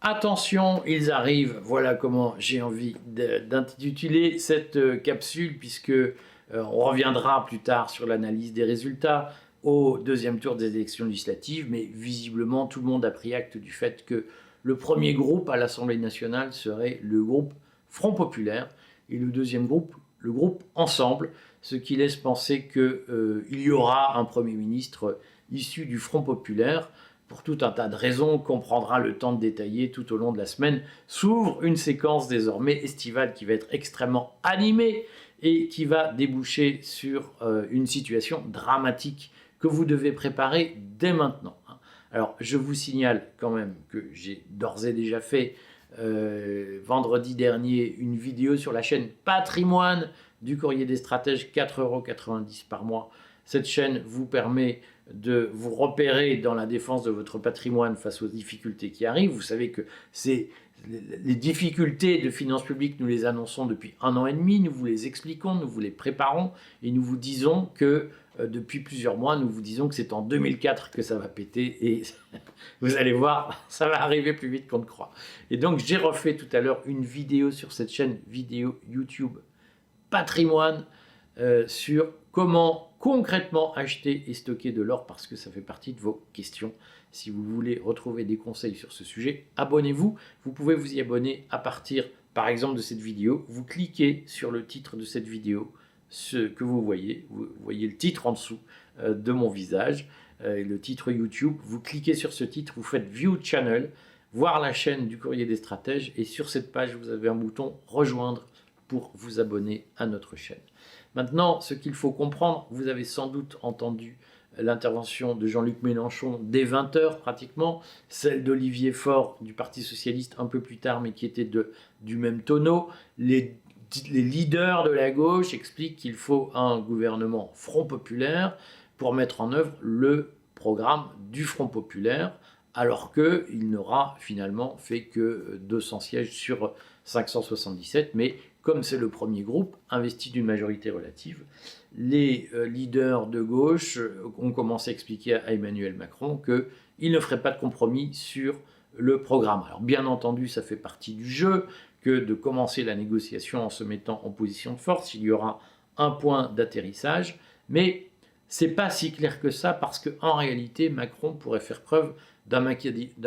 Attention, ils arrivent. Voilà comment j'ai envie d'intituler cette capsule, puisque on reviendra plus tard sur l'analyse des résultats au deuxième tour des élections législatives, mais visiblement tout le monde a pris acte du fait que le premier groupe à l'Assemblée nationale serait le groupe Front Populaire et le deuxième groupe, le groupe Ensemble, ce qui laisse penser qu'il y aura un Premier ministre issu du Front Populaire. Pour tout un tas de raisons qu'on prendra le temps de détailler tout au long de la semaine, s'ouvre une séquence désormais estivale qui va être extrêmement animée et qui va déboucher sur une situation dramatique que vous devez préparer dès maintenant. Alors, je vous signale quand même que j'ai d'ores et déjà fait vendredi dernier une vidéo sur la chaîne Patrimoine du Courrier des Stratèges, 4,90 € par mois. Cette chaîne vous permet de vous repérer dans la défense de votre patrimoine face aux difficultés qui arrivent. Vous savez que les difficultés de finances publiques, nous les annonçons depuis 1 an et demi, nous vous les expliquons, nous vous les préparons et nous vous disons que depuis plusieurs mois, nous vous disons que c'est en 2004 que ça va péter et vous allez voir, ça va arriver plus vite qu'on ne croit. Et donc j'ai refait tout à l'heure une vidéo sur cette chaîne vidéo YouTube Patrimoine sur comment concrètement acheter et stocker de l'or, parce que ça fait partie de vos questions. Si vous voulez retrouver des conseils sur ce sujet, abonnez-vous. Vous pouvez vous y abonner à partir, par exemple, de cette vidéo. Vous cliquez sur le titre de cette vidéo, ce que vous voyez le titre en dessous de mon visage, le titre YouTube. Vous cliquez sur ce titre, vous faites View Channel, voir la chaîne du Courrier des Stratèges, et sur cette page, vous avez un bouton Rejoindre pour vous abonner à notre chaîne. Maintenant, ce qu'il faut comprendre, vous avez sans doute entendu l'intervention de Jean-Luc Mélenchon dès 20 h pratiquement, celle d'Olivier Faure du Parti Socialiste un peu plus tard, mais qui était du même tonneau. Les leaders de la gauche expliquent qu'il faut un gouvernement Front Populaire pour mettre en œuvre le programme du Front Populaire, alors qu'il n'aura finalement fait que 200 sièges sur 577, mais comme c'est le premier groupe investi d'une majorité relative, les leaders de gauche ont commencé à expliquer à Emmanuel Macron qu'il ne ferait pas de compromis sur le programme. Alors bien entendu, ça fait partie du jeu que de commencer la négociation en se mettant en position de force. Il y aura un point d'atterrissage, mais c'est pas si clair que ça, parce qu'en réalité, Macron pourrait faire preuve d'un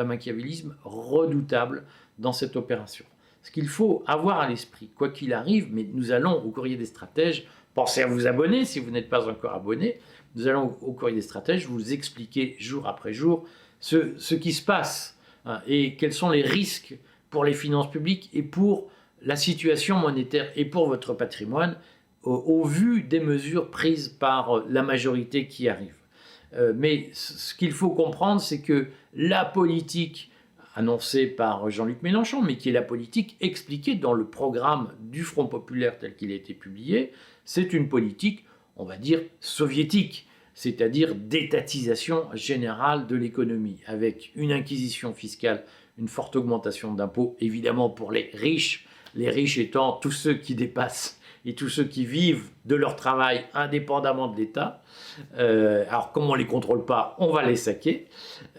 machiavélisme redoutable dans cette opération. Ce qu'il faut avoir à l'esprit, quoi qu'il arrive, mais nous allons au Courrier des Stratèges, pensez à vous abonner si vous n'êtes pas encore abonné, nous allons au Courrier des Stratèges vous expliquer jour après jour ce qui se passe et quels sont les risques pour les finances publiques et pour la situation monétaire et pour votre patrimoine au vu des mesures prises par la majorité qui arrive. Mais ce qu'il faut comprendre, c'est que la politique annoncée par Jean-Luc Mélenchon, mais qui est la politique expliquée dans le programme du Front Populaire tel qu'il a été publié, c'est une politique, on va dire, soviétique, c'est-à-dire d'étatisation générale de l'économie, avec une inquisition fiscale, une forte augmentation d'impôts, évidemment pour les riches étant tous ceux qui dépassent et tous ceux qui vivent de leur travail indépendamment de l'État. Alors comme on ne les contrôle pas, on va les saquer.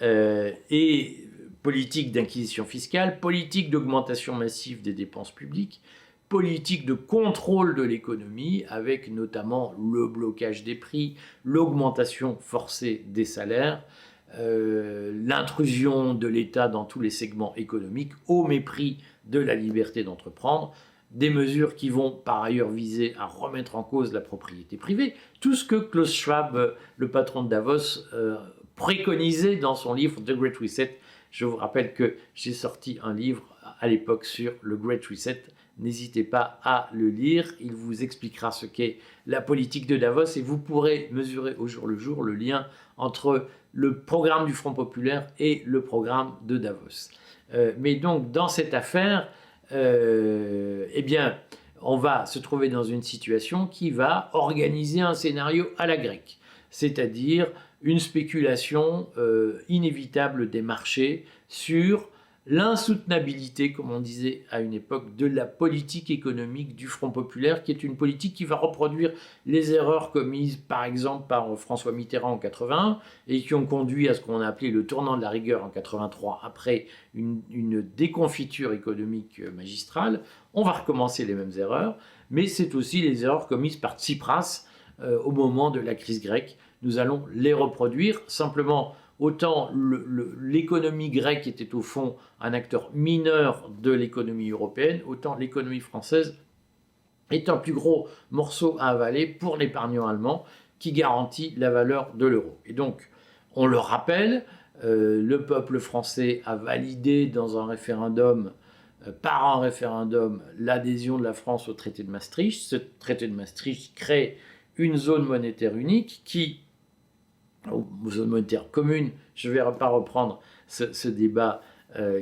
Et politique d'inquisition fiscale, politique d'augmentation massive des dépenses publiques, politique de contrôle de l'économie, avec notamment le blocage des prix, l'augmentation forcée des salaires, l'intrusion de l'État dans tous les segments économiques au mépris de la liberté d'entreprendre, des mesures qui vont par ailleurs viser à remettre en cause la propriété privée, tout ce que Klaus Schwab, le patron de Davos, préconisait dans son livre The Great Reset. Je vous rappelle que j'ai sorti un livre à l'époque sur le Great Reset. N'hésitez pas à le lire, il vous expliquera ce qu'est la politique de Davos et vous pourrez mesurer au jour le jour le lien entre le programme du Front Populaire et le programme de Davos. Mais donc dans cette affaire, eh bien, on va se trouver dans une situation qui va organiser un scénario à la grecque, c'est-à-dire une spéculation inévitable des marchés sur l'insoutenabilité, comme on disait à une époque, de la politique économique du Front populaire, qui est une politique qui va reproduire les erreurs commises par exemple par François Mitterrand en 81 et qui ont conduit à ce qu'on a appelé le tournant de la rigueur en 83 après une déconfiture économique magistrale. On va recommencer les mêmes erreurs, mais c'est aussi les erreurs commises par Tsipras au moment de la crise grecque. Nous allons les reproduire, simplement autant l'économie grecque était au fond un acteur mineur de l'économie européenne, autant l'économie française est un plus gros morceau à avaler pour l'épargnant allemand qui garantit la valeur de l'euro. Et donc, on le rappelle, le peuple français a validé dans un référendum, par un référendum, l'adhésion de la France au traité de Maastricht. Ce traité de Maastricht crée une zone monétaire unique qui, zone monétaire commune, je ne vais pas reprendre ce débat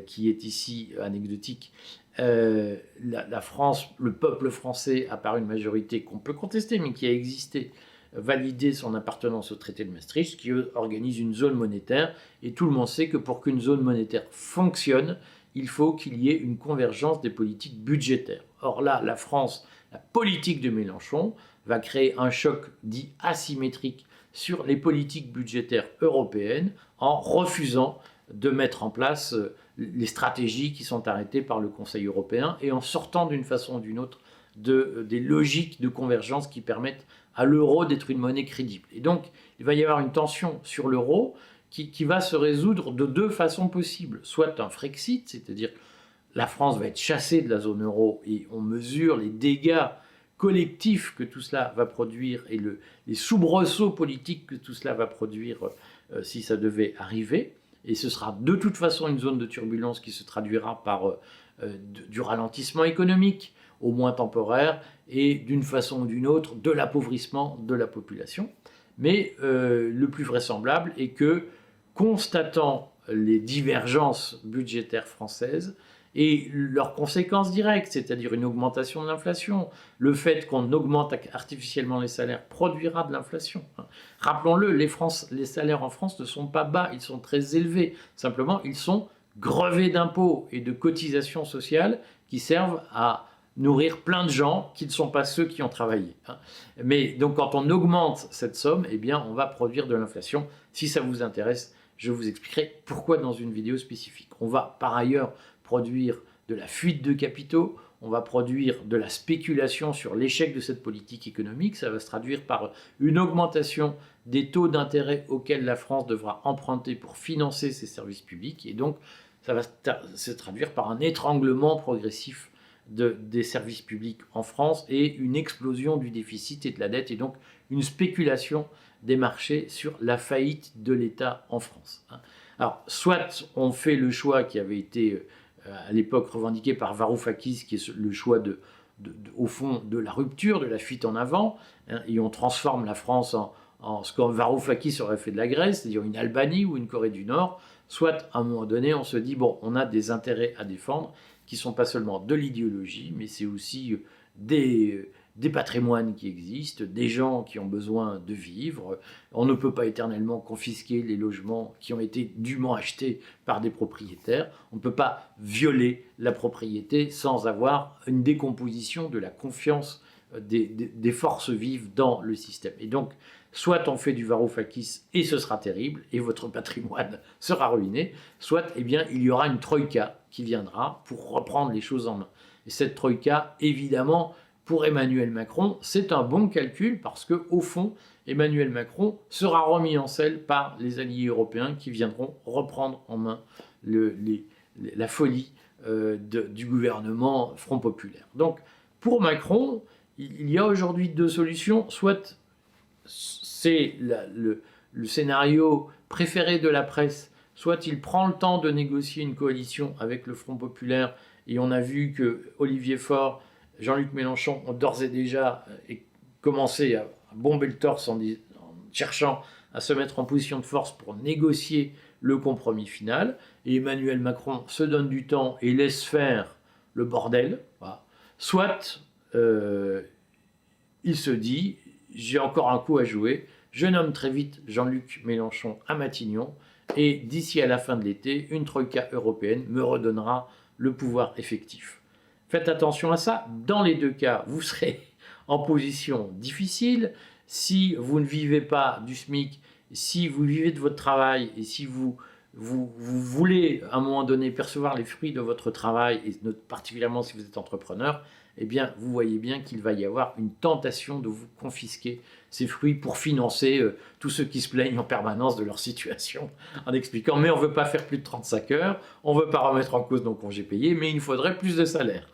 qui est ici anecdotique. La France, le peuple français, à part une majorité qu'on peut contester, mais qui a existé, validé son appartenance au traité de Maastricht, qui organise une zone monétaire, et tout le monde sait que pour qu'une zone monétaire fonctionne, il faut qu'il y ait une convergence des politiques budgétaires. Or là, la France, la politique de Mélenchon, va créer un choc dit asymétrique sur les politiques budgétaires européennes en refusant de mettre en place les stratégies qui sont arrêtées par le Conseil européen et en sortant d'une façon ou d'une autre des logiques de convergence qui permettent à l'euro d'être une monnaie crédible. Et donc, il va y avoir une tension sur l'euro qui va se résoudre de deux façons possibles. Soit un Frexit, c'est-à-dire la France va être chassée de la zone euro et on mesure les dégâts collectifs que tout cela va produire et les soubresauts politiques que tout cela va produire si ça devait arriver. Et ce sera de toute façon une zone de turbulence qui se traduira par du ralentissement économique, au moins temporaire, et d'une façon ou d'une autre, de l'appauvrissement de la population. Mais le plus vraisemblable est que, constatant les divergences budgétaires françaises, et leurs conséquences directes, c'est-à-dire une augmentation de l'inflation. Le fait qu'on augmente artificiellement les salaires produira de l'inflation. Rappelons-le, les salaires en France ne sont pas bas, ils sont très élevés. Simplement, ils sont grevés d'impôts et de cotisations sociales qui servent à nourrir plein de gens qui ne sont pas ceux qui ont travaillé. Mais donc quand on augmente cette somme, eh bien, on va produire de l'inflation. Si ça vous intéresse, je vous expliquerai pourquoi dans une vidéo spécifique. On va par ailleurs produire de la fuite de capitaux, on va produire de la spéculation sur l'échec de cette politique économique, ça va se traduire par une augmentation des taux d'intérêt auxquels la France devra emprunter pour financer ses services publics, et donc ça va se traduire par un étranglement progressif des services publics en France et une explosion du déficit et de la dette, et donc une spéculation des marchés sur la faillite de l'État en France. Alors, soit on fait le choix qui avait été à l'époque revendiqué par Varoufakis, qui est le choix au fond de la rupture, de la fuite en avant, et on transforme la France en ce que Varoufakis aurait fait de la Grèce, c'est-à-dire une Albanie ou une Corée du Nord, soit à un moment donné on se dit, bon, on a des intérêts à défendre, qui ne sont pas seulement de l'idéologie, mais c'est aussi des patrimoines qui existent, des gens qui ont besoin de vivre. On ne peut pas éternellement confisquer les logements qui ont été dûment achetés par des propriétaires. On ne peut pas violer la propriété sans avoir une décomposition de la confiance des forces vives dans le système. Et donc, soit on fait du Varoufakis et ce sera terrible et votre patrimoine sera ruiné, soit eh bien, il y aura une troïka qui viendra pour reprendre les choses en main. Et cette troïka, évidemment, pour Emmanuel Macron, c'est un bon calcul parce qu'au fond, Emmanuel Macron sera remis en selle par les alliés européens qui viendront reprendre en main la folie du gouvernement Front populaire. Donc, pour Macron, il y a aujourd'hui deux solutions. Soit c'est le scénario préféré de la presse, soit il prend le temps de négocier une coalition avec le Front populaire, et on a vu que Olivier Faure, Jean-Luc Mélenchon ont d'ores et déjà commencé à bomber le torse en cherchant à se mettre en position de force pour négocier le compromis final. Et Emmanuel Macron se donne du temps et laisse faire le bordel. Voilà. Soit il se dit, j'ai encore un coup à jouer, je nomme très vite Jean-Luc Mélenchon à Matignon et d'ici à la fin de l'été, une troïka européenne me redonnera le pouvoir effectif. Faites attention à ça. Dans les deux cas, vous serez en position difficile. Si vous ne vivez pas du SMIC, si vous vivez de votre travail et si vous voulez à un moment donné percevoir les fruits de votre travail, et particulièrement si vous êtes entrepreneur, eh bien vous voyez bien qu'il va y avoir une tentation de vous confisquer ces fruits pour financer tous ceux qui se plaignent en permanence de leur situation en expliquant mais on ne veut pas faire plus de 35 heures, on ne veut pas remettre en cause nos congés payés, mais il nous faudrait plus de salaire.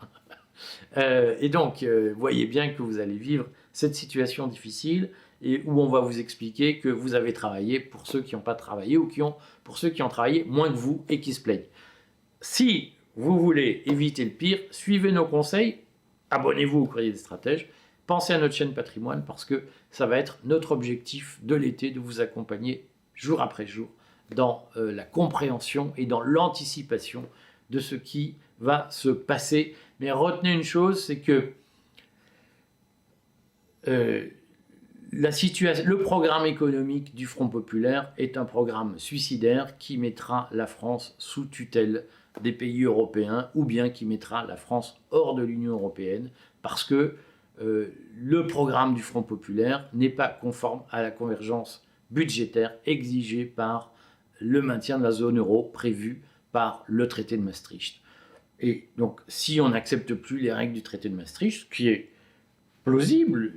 Et donc, voyez bien que vous allez vivre cette situation difficile et où on va vous expliquer que vous avez travaillé pour ceux qui n'ont pas travaillé ou pour ceux qui ont travaillé moins que vous et qui se plaignent. Si vous voulez éviter le pire, suivez nos conseils, abonnez-vous au Courrier des Stratèges, pensez à notre chaîne Patrimoine parce que ça va être notre objectif de l'été de vous accompagner jour après jour dans la compréhension et dans l'anticipation de ce qui va se passer. Mais retenez une chose, c'est que le programme économique du Front Populaire est un programme suicidaire qui mettra la France sous tutelle des pays européens ou bien qui mettra la France hors de l'Union européenne parce que le programme du Front Populaire n'est pas conforme à la convergence budgétaire exigée par le maintien de la zone euro prévue par le traité de Maastricht. Et donc, si on n'accepte plus les règles du traité de Maastricht, ce qui est plausible,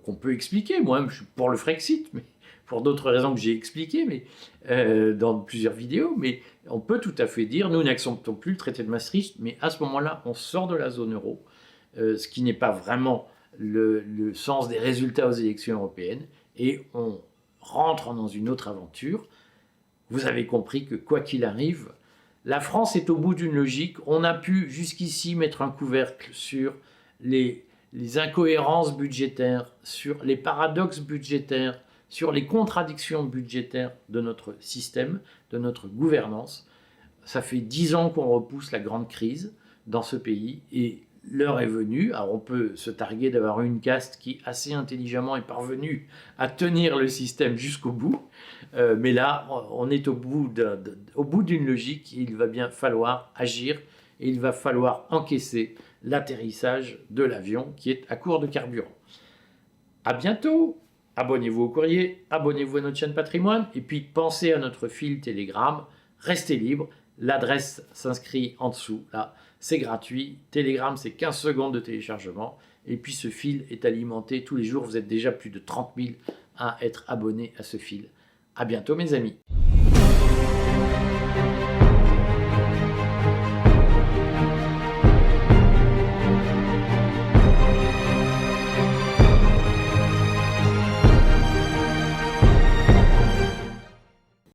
qu'on peut expliquer, moi-même je suis pour le Frexit, mais pour d'autres raisons que j'ai expliquées dans plusieurs vidéos, mais on peut tout à fait dire, nous n'acceptons plus le traité de Maastricht, mais à ce moment-là, on sort de la zone euro, ce qui n'est pas vraiment le sens des résultats aux élections européennes, et on rentre dans une autre aventure. Vous avez compris que quoi qu'il arrive, la France est au bout d'une logique. On a pu jusqu'ici mettre un couvercle sur les incohérences budgétaires, sur les paradoxes budgétaires, sur les contradictions budgétaires de notre système, de notre gouvernance. Ça fait 10 ans qu'on repousse la grande crise dans ce pays et l'heure est venue. Alors on peut se targuer d'avoir une caste qui assez intelligemment est parvenue à tenir le système jusqu'au bout. Mais là, on est au bout d'une logique. Il va bien falloir agir et il va falloir encaisser l'atterrissage de l'avion qui est à court de carburant. À bientôt. Abonnez-vous au courrier, abonnez-vous à notre chaîne Patrimoine et puis pensez à notre fil Telegram. Restez libre. L'adresse s'inscrit en dessous. Là, c'est gratuit. Telegram, c'est 15 secondes de téléchargement. Et puis ce fil est alimenté tous les jours. Vous êtes déjà plus de 30 000 à être abonnés à ce fil. À bientôt mes amis.